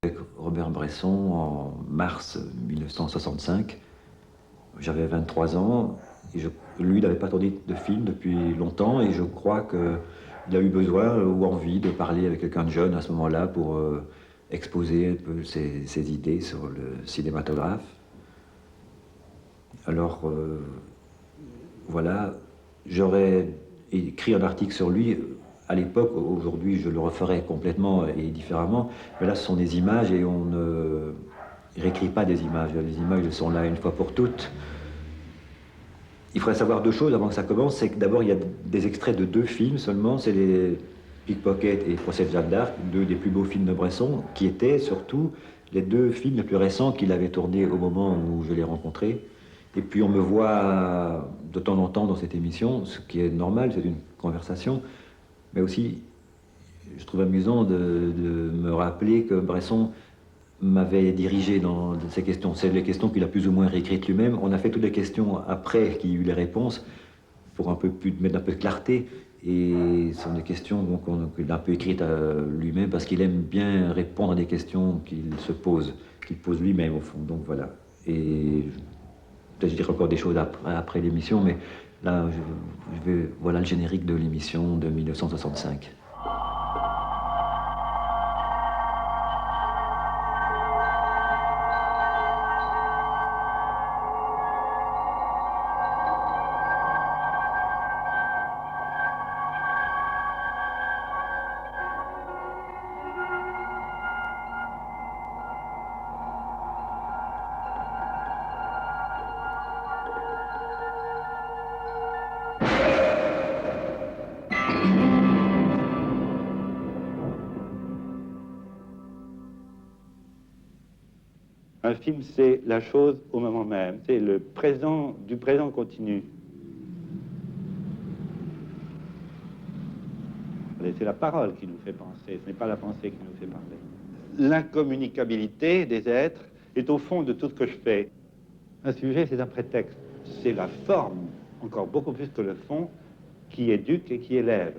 avec Robert Bresson en mars 1965. J'avais 23 ans et lui, il n'avait pas tourné de film depuis longtemps et je crois qu'il a eu besoin ou envie de parler avec quelqu'un de jeune à ce moment-là pour exposer un peu ses idées sur le cinématographe. Alors, voilà, j'aurais écrit un article sur lui à l'époque. Aujourd'hui, je le referais complètement et différemment, mais là, ce sont des images et on ne réécrit pas des images. Les images sont là une fois pour toutes. Il faudrait savoir deux choses avant que ça commence. C'est que d'abord, il y a des extraits de deux films seulement. C'est les Pickpocket et Procès de Jeanne d'Arc, deux des plus beaux films de Bresson, qui étaient surtout les deux films les plus récents qu'il avait tournés au moment où je l'ai rencontré. Et puis on me voit de temps en temps dans cette émission, ce qui est normal, c'est une conversation, mais aussi je trouve amusant de me rappeler que Bresson m'avait dirigé dans ces questions. C'est les questions qu'il a plus ou moins réécrites lui-même. On a fait toutes les questions après qu'il y ait eu les réponses pour un peu plus, mettre un peu de clarté. Et ce sont des questions qu'il a un peu écrites lui-même parce qu'il aime bien répondre à des questions qu'il se pose, qu'il pose lui-même au fond. Donc voilà. Et peut-être je dirai encore des choses après l'émission, mais là, voilà le générique de l'émission de 1965. Un film, c'est la chose au moment même, c'est le présent du présent continu. C'est la parole qui nous fait penser, ce n'est pas la pensée qui nous fait parler. L'incommunicabilité des êtres est au fond de tout ce que je fais. Un sujet, c'est un prétexte. C'est la forme, encore beaucoup plus que le fond, qui éduque et qui élève.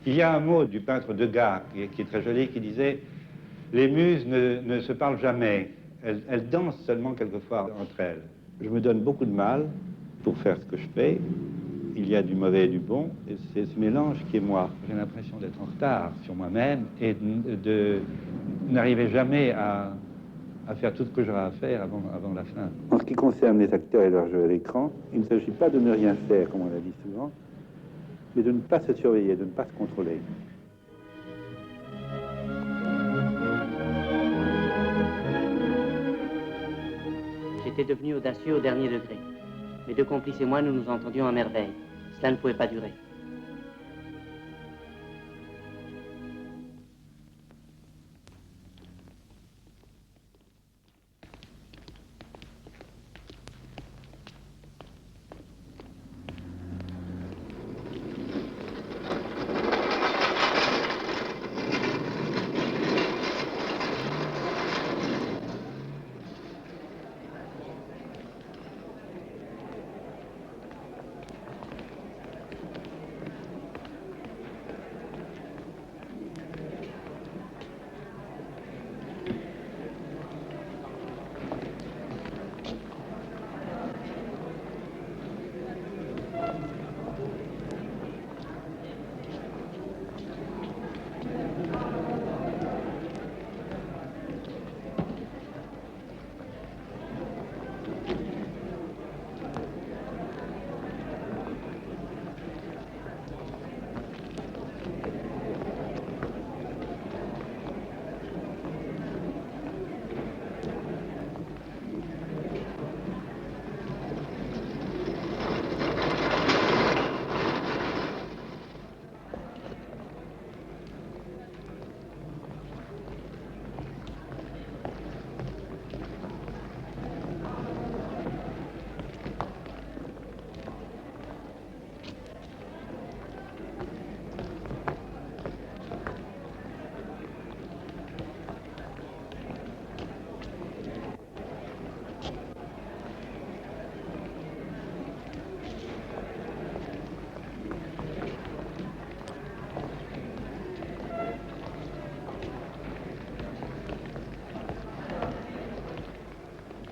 Il y a un mot du peintre Degas qui est très joli, qui disait « Les muses ne se parlent jamais, elles dansent seulement quelquefois entre elles ». Je me donne beaucoup de mal pour faire ce que je fais. Il y a du mauvais et du bon, et c'est ce mélange qui est moi. J'ai l'impression d'être en retard sur moi-même et de n'arriver jamais à faire tout ce que j'aurai à faire avant la fin. En ce qui concerne les acteurs et leur jeu à l'écran, il ne s'agit pas de ne rien faire, comme on l'a dit souvent, mais de ne pas se surveiller, de ne pas se contrôler. J'étais devenu audacieux au dernier degré. Mes deux complices et moi, nous nous entendions à merveille. Cela ne pouvait pas durer.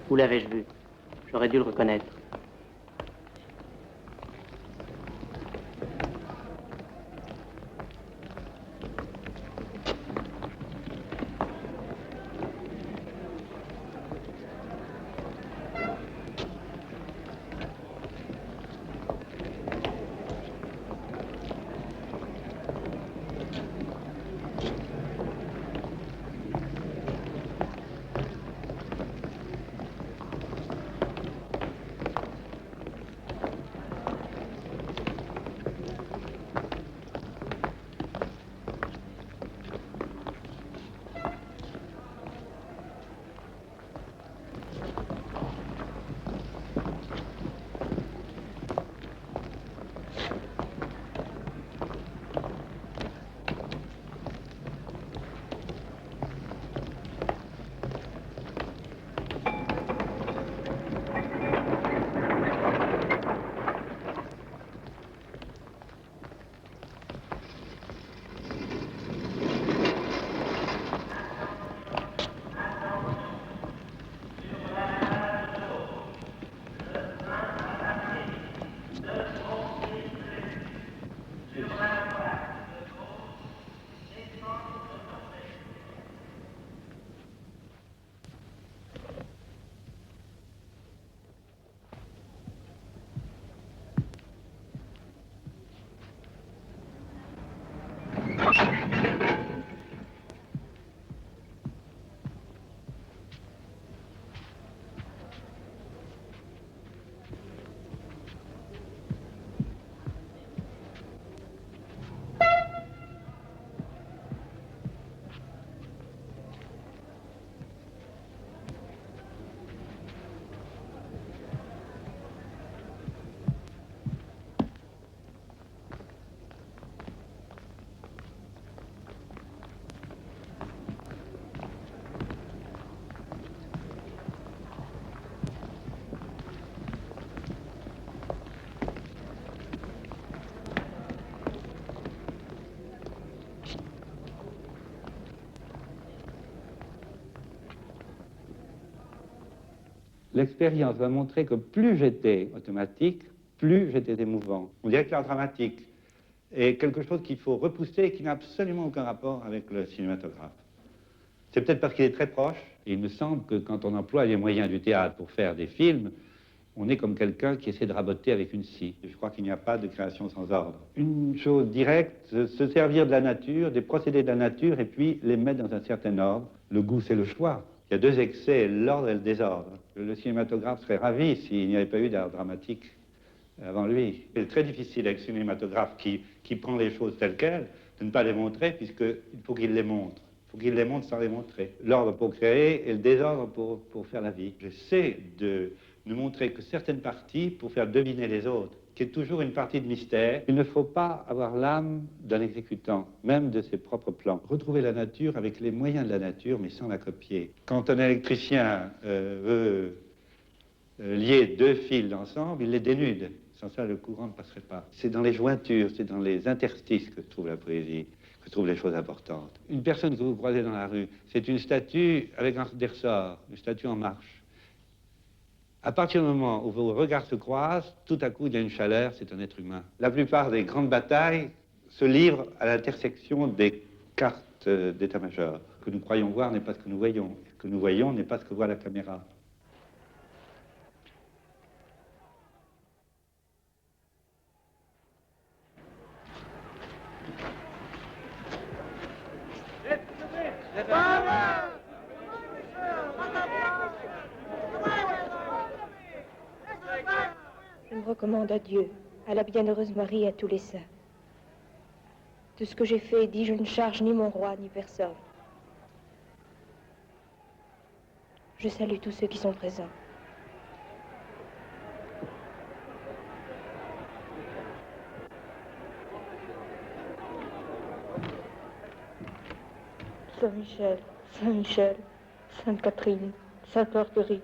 Où l'avais-je vu? J'aurais dû le reconnaître. L'expérience va montrer que plus j'étais automatique, plus j'étais émouvant. On dirait que l'art dramatique est quelque chose qu'il faut repousser et qui n'a absolument aucun rapport avec le cinématographe. C'est peut-être parce qu'il est très proche. Et il me semble que quand on emploie les moyens du théâtre pour faire des films, on est comme quelqu'un qui essaie de raboter avec une scie. Je crois qu'il n'y a pas de création sans ordre. Une chose directe, se servir de la nature, des procédés de la nature, et puis les mettre dans un certain ordre. Le goût, c'est le choix. Il y a deux excès, l'ordre et le désordre. Le cinématographe serait ravi s'il n'y avait pas eu d'art dramatique avant lui. C'est très difficile avec le cinématographe qui prend les choses telles quelles, de ne pas les montrer, puisqu'il faut qu'il les montre. Il faut qu'il les montre sans les montrer. L'ordre pour créer et le désordre pour faire la vie. J'essaie de montrer que certaines parties, pour faire deviner les autres, qui est toujours une partie de mystère, il ne faut pas avoir l'âme d'un exécutant, même de ses propres plans. Retrouver la nature avec les moyens de la nature, mais sans la copier. Quand un électricien veut lier deux fils ensemble, il les dénude. Sans ça, le courant ne passerait pas. C'est dans les jointures, c'est dans les interstices que se trouve la poésie, que se trouvent les choses importantes. Une personne que vous croisez dans la rue, c'est une statue avec des ressorts, une statue en marche. À partir du moment où vos regards se croisent, tout à coup, il y a une chaleur, c'est un être humain. La plupart des grandes batailles se livrent à l'intersection des cartes d'état-major. Ce que nous croyons voir n'est pas ce que nous voyons. Ce que nous voyons n'est pas ce que voit la caméra. Je me recommande à Dieu, à la bienheureuse Marie et à tous les saints. De ce que j'ai fait et dit, je ne charge ni mon roi, ni personne. Je salue tous ceux qui sont présents. Saint-Michel, Saint-Michel, Sainte-Catherine, Sainte-Marguerite.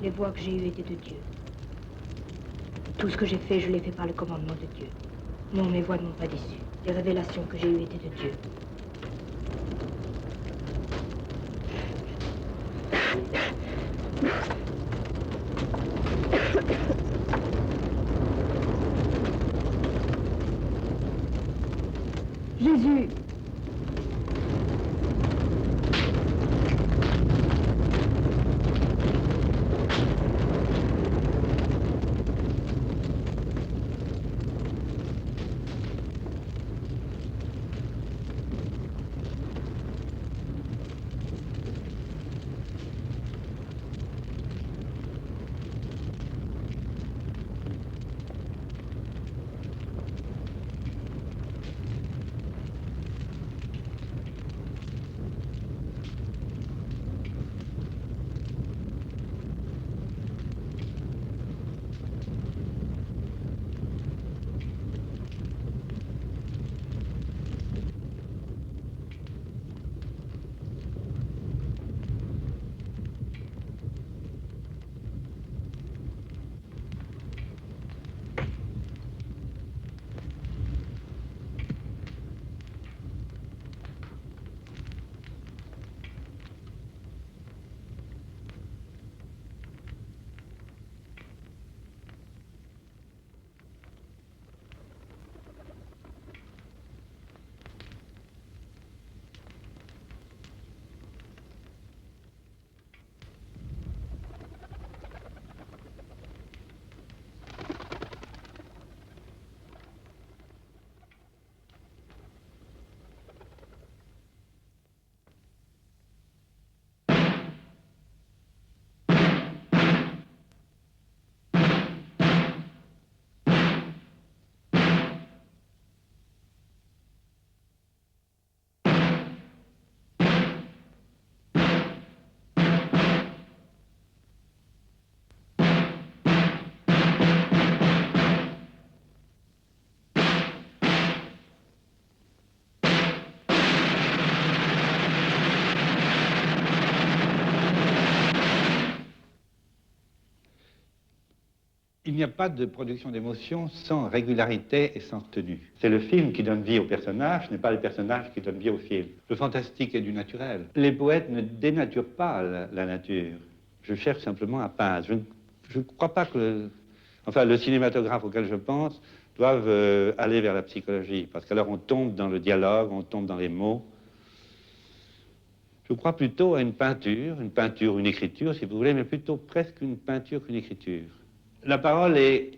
Les voix que j'ai eues étaient de Dieu. Tout ce que j'ai fait, je l'ai fait par le commandement de Dieu. Non, mes voix ne m'ont pas déçu. Les révélations que j'ai eues étaient de Dieu. Jésus! Il n'y a pas de production d'émotion sans régularité et sans tenue. C'est le film qui donne vie au personnage, ce n'est pas le personnage qui donne vie au film. Le fantastique est du naturel. Les poètes ne dénaturent pas la nature. Je cherche simplement à peindre. Je ne crois pas que... Enfin, le cinématographe auquel je pense doivent aller vers la psychologie, parce qu'alors on tombe dans le dialogue, on tombe dans les mots. Je crois plutôt à une peinture, une écriture, si vous voulez, mais plutôt presque une peinture qu'une écriture. La parole est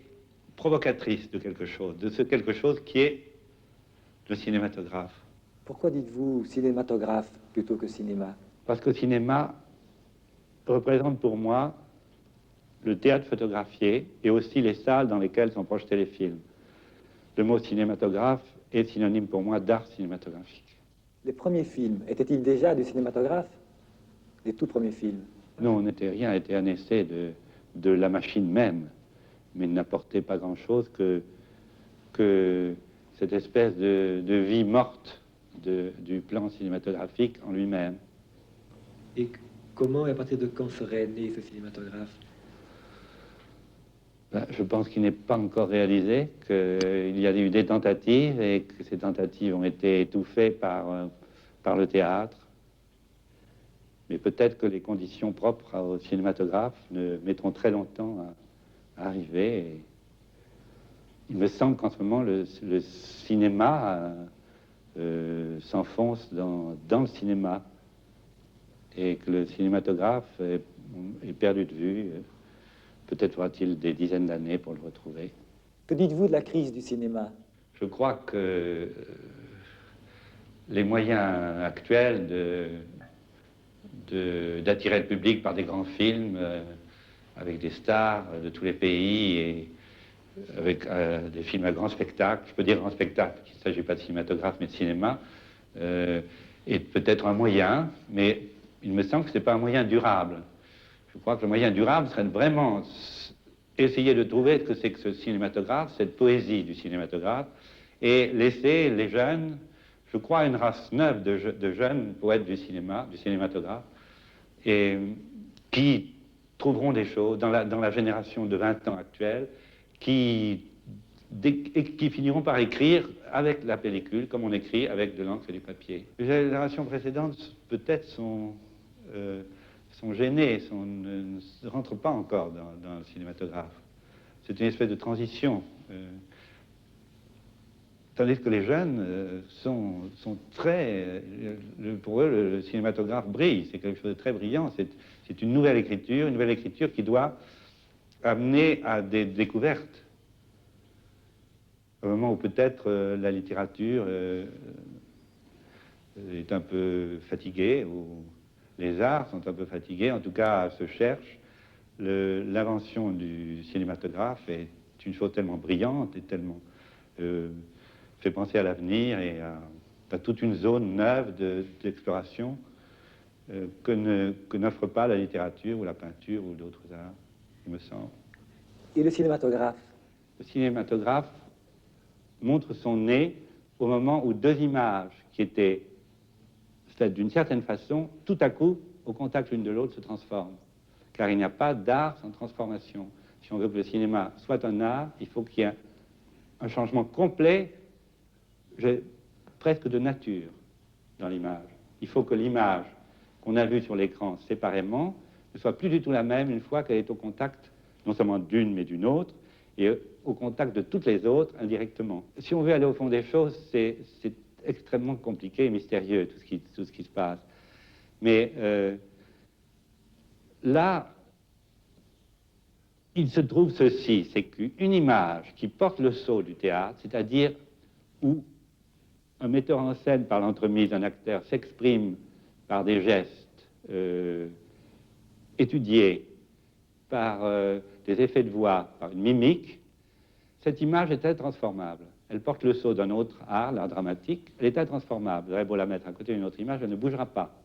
provocatrice de quelque chose, de ce quelque chose qui est le cinématographe. Pourquoi dites-vous cinématographe plutôt que cinéma? Parce que le cinéma représente pour moi le théâtre photographié et aussi les salles dans lesquelles sont projetés les films. Le mot cinématographe est synonyme pour moi d'art cinématographique. Les premiers films étaient-ils déjà du cinématographe? Les tout premiers films? Non, on n'était rien, était un essai de la machine même, mais n'apportait pas grand-chose que cette espèce de vie morte du plan cinématographique en lui-même. Et comment et à partir de quand serait né ce cinématographe? Ben, je pense qu'il n'est pas encore réalisé, qu'il y a eu des tentatives et que ces tentatives ont été étouffées par le théâtre. Mais peut-être que les conditions propres au cinématographe mettront très longtemps à arriver. Et il me semble qu'en ce moment, le cinéma s'enfonce dans le cinéma et que le cinématographe est perdu de vue. Peut-être faudra-t-il des dizaines d'années pour le retrouver. Que dites-vous de la crise du cinéma? Je crois que les moyens actuels d'attirer le public par des grands films, avec des stars de tous les pays et avec des films à grand spectacle, je peux dire grand spectacle, qu'il ne s'agit pas de cinématographe mais de cinéma, est peut-être un moyen, mais il me semble que ce n'est pas un moyen durable. Je crois que le moyen durable serait de vraiment essayer de trouver ce que c'est que ce cinématographe, cette poésie du cinématographe, et laisser les jeunes, je crois, une race neuve de jeunes poètes du cinéma, du cinématographe, et qui trouveront des choses dans la génération de 20 ans actuelle qui finiront par écrire avec la pellicule, comme on écrit avec de l'encre et du papier. Les générations précédentes, peut-être, sont gênées, ne rentrent pas encore dans le cinématographe. C'est une espèce de transition. Tandis que les jeunes sont très... pour eux, le cinématographe brille, c'est quelque chose de très brillant. C'est une nouvelle écriture qui doit amener à des découvertes. Au moment où peut-être la littérature est un peu fatiguée, ou les arts sont un peu fatigués, en tout cas se cherchent, l'invention du cinématographe est une chose tellement brillante et tellement fait penser à l'avenir et à toute une zone neuve d'exploration que n'offre pas la littérature ou la peinture ou d'autres arts, il me semble. Et le cinématographe? Le cinématographe montre son nez au moment où deux images qui étaient faites d'une certaine façon, tout à coup, au contact l'une de l'autre, se transforment. Car il n'y a pas d'art sans transformation. Si on veut que le cinéma soit un art, il faut qu'il y ait un changement complet, presque de nature, dans l'image. Il faut que l'image qu'on a vue sur l'écran séparément ne soit plus du tout la même une fois qu'elle est au contact, non seulement d'une, mais d'une autre, et au contact de toutes les autres indirectement. Si on veut aller au fond des choses, c'est extrêmement compliqué et mystérieux, tout ce qui se passe. Mais là, il se trouve ceci, c'est qu'une image qui porte le sceau du théâtre, c'est-à-dire où un metteur en scène, par l'entremise d'un acteur, s'exprime par des gestes étudiés, par des effets de voix, par une mimique, cette image est intransformable. Elle porte le sceau d'un autre art, l'art dramatique, elle est intransformable. Vous aurez beau la mettre à côté d'une autre image, elle ne bougera pas.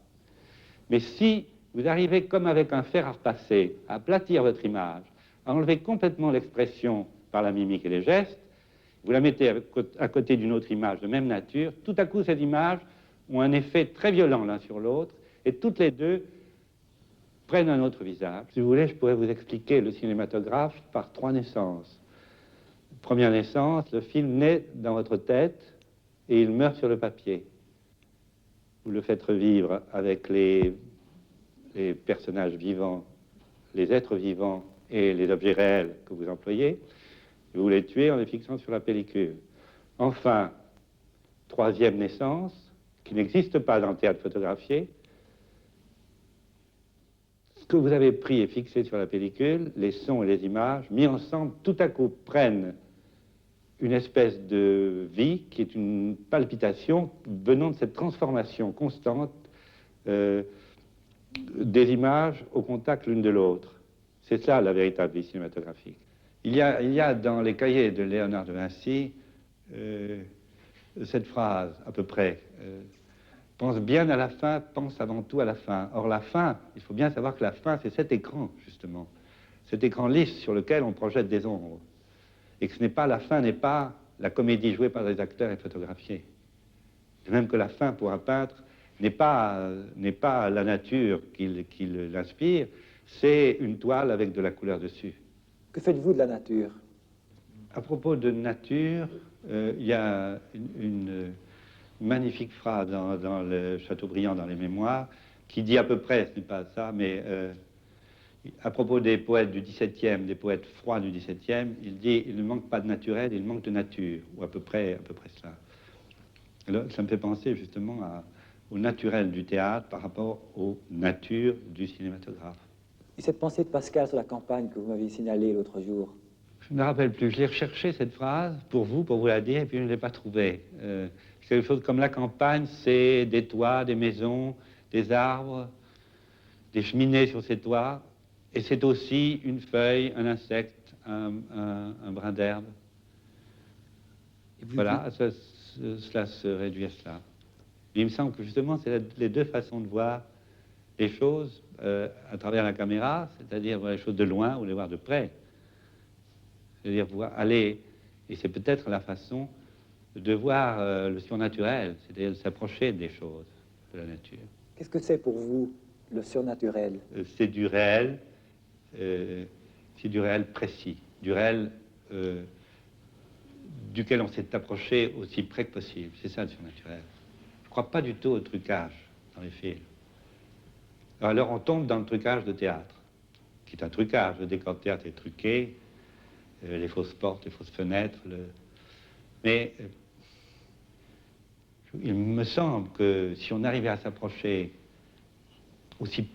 Mais si vous arrivez, comme avec un fer à repasser, à aplatir votre image, à enlever complètement l'expression par la mimique et les gestes, vous la mettez à côté d'une autre image de même nature, tout à coup, ces images ont un effet très violent l'un sur l'autre, et toutes les deux prennent un autre visage. Si vous voulez, je pourrais vous expliquer le cinématographe par 3 naissances. Première naissance, le film naît dans votre tête et il meurt sur le papier. Vous le faites revivre avec les personnages vivants, les êtres vivants et les objets réels que vous employez. Vous les tuez en les fixant sur la pellicule. Enfin, troisième naissance, qui n'existe pas dans le théâtre photographié. Ce que vous avez pris et fixé sur la pellicule, les sons et les images, mis ensemble, tout à coup prennent une espèce de vie qui est une palpitation venant de cette transformation constante des images au contact l'une de l'autre. C'est ça la véritable vie cinématographique. Il y a dans les cahiers de Léonard de Vinci cette phrase, à peu près, pense bien à la fin, pense avant tout à la fin. Or, la fin, il faut bien savoir que la fin, c'est cet écran, justement. Cet écran lisse sur lequel on projette des ombres. Et que la fin n'est pas la comédie jouée par des acteurs et photographiée. De même que la fin, pour un peintre, n'est pas la nature qui l'inspire, c'est une toile avec de la couleur dessus. Que faites-vous de la nature? À propos de nature, il y a une magnifique phrase dans le Chateaubriand, dans les Mémoires, qui dit à peu près, ce n'est pas ça, mais à propos des poètes du XVIIe, des poètes froids du XVIIe, il dit il ne manque pas de naturel, il manque de nature, ou à peu près cela. Alors, ça me fait penser justement au naturel du théâtre par rapport aux natures du cinématographe. Et cette pensée de Pascal sur la campagne que vous m'avez signalée l'autre jour? Je ne me rappelle plus. Je l'ai recherché, cette phrase, pour vous la dire, et puis je ne l'ai pas trouvée. C'est quelque chose comme la campagne, c'est des toits, des maisons, des arbres, des cheminées sur ces toits, et c'est aussi une feuille, un insecte, un brin d'herbe. Voilà, cela se réduit à cela. Mais il me semble que justement, c'est les deux façons de voir les choses à travers la caméra, c'est-à-dire voir les choses de loin ou les voir de près. C'est-à-dire aller, et c'est peut-être la façon de voir le surnaturel, c'est-à-dire de s'approcher des choses de la nature. Qu'est-ce que c'est pour vous, le surnaturel? C'est du réel, c'est du réel précis, du réel duquel on s'est approché aussi près que possible. C'est ça le surnaturel. Je ne crois pas du tout au trucage dans les films. Alors on tombe dans le trucage de théâtre, qui est un trucage. Le décor de théâtre est truqué, les fausses portes, les fausses fenêtres. Mais il me semble que si on arrivait à s'approcher aussi